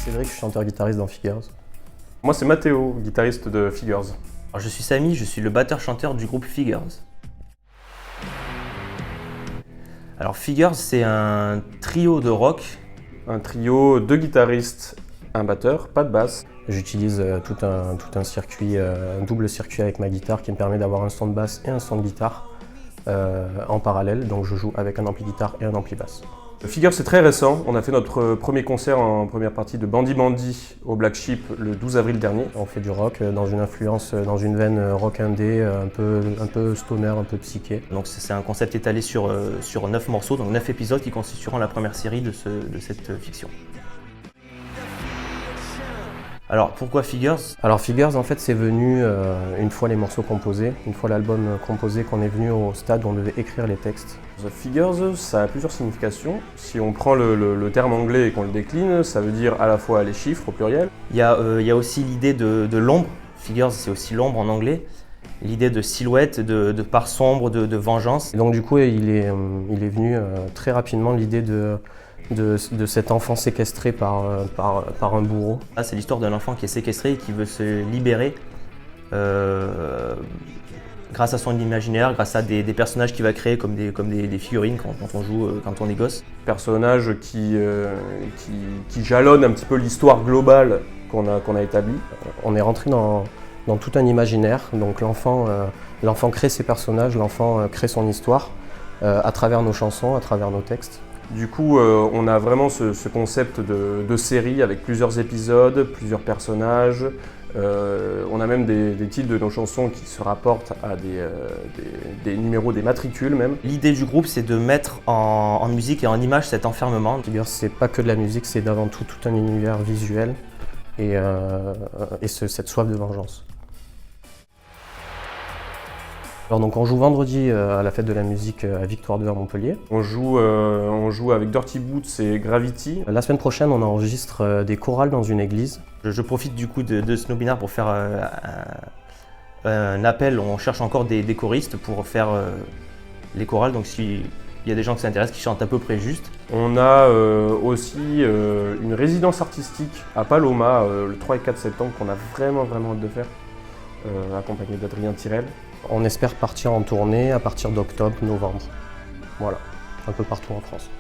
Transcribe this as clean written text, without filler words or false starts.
Cédric, je suis chanteur-guitariste dans Figures. Moi c'est Mathéo, guitariste de Figures. Alors, je suis Samy, je suis le batteur-chanteur du groupe Figures. Alors Figures, c'est un trio de rock. Un trio, 2 guitaristes, un batteur, pas de basse. J'utilise tout un circuit, un double circuit avec ma guitare qui me permet d'avoir un son de basse et un son de guitare en parallèle. Donc je joue avec un ampli guitare et un ampli basse. Figures c'est très récent, on a fait notre premier concert en première partie de Bandy Bandy au Black Sheep le 12 avril dernier. On fait du rock dans une influence, dans une veine rock indé, un peu stoner, un peu psyché. Donc c'est un concept étalé sur 9 morceaux, donc 9 épisodes qui constitueront la première série de cette fiction. Alors pourquoi Figures? Alors Figures, en fait, c'est venu une fois les morceaux composés, une fois l'album composé, qu'on est venu au stade où on devait écrire les textes. Figures, ça a plusieurs significations. Si on prend le terme anglais et qu'on le décline, ça veut dire à la fois les chiffres au pluriel. Il y a aussi l'idée de l'ombre. Figures, c'est aussi l'ombre en anglais. L'idée de silhouette, de part sombre, de vengeance. Et donc du coup, il est venu très rapidement l'idée de cet enfant séquestré par un bourreau. Là, c'est l'histoire d'un enfant qui est séquestré et qui veut se libérer grâce à son imaginaire, grâce à des personnages qu'il va créer comme des figurines quand on joue, quand on est gosse. Personnage qui jalonne un petit peu l'histoire globale qu'on a établie. On est rentré dans tout un imaginaire, donc l'enfant crée ses personnages, l'enfant crée son histoire à travers nos chansons, à travers nos textes. Du coup, on a vraiment ce concept de série avec plusieurs épisodes, plusieurs personnages. On a même des titres de nos chansons qui se rapportent à des numéros, des matricules même. L'idée du groupe, c'est de mettre en musique et en image cet enfermement. Figures, c'est pas que de la musique, c'est d'avant tout un univers visuel et cette soif de vengeance. Alors donc on joue vendredi à la fête de la musique à Victoire 2 à Montpellier. On joue avec Dirty Boots et Gravity. La semaine prochaine, on enregistre des chorales dans une église. Je profite du coup de ce webinaire pour faire un appel. On cherche encore des choristes pour faire les chorales. Donc s'il y a des gens qui s'intéressent, qui chantent à peu près juste. On a aussi une résidence artistique à Paloma le 3 et 4 septembre qu'on a vraiment hâte de faire, accompagné d'Adrien Tirel. On espère partir en tournée à partir d'octobre, novembre. Voilà, un peu partout en France.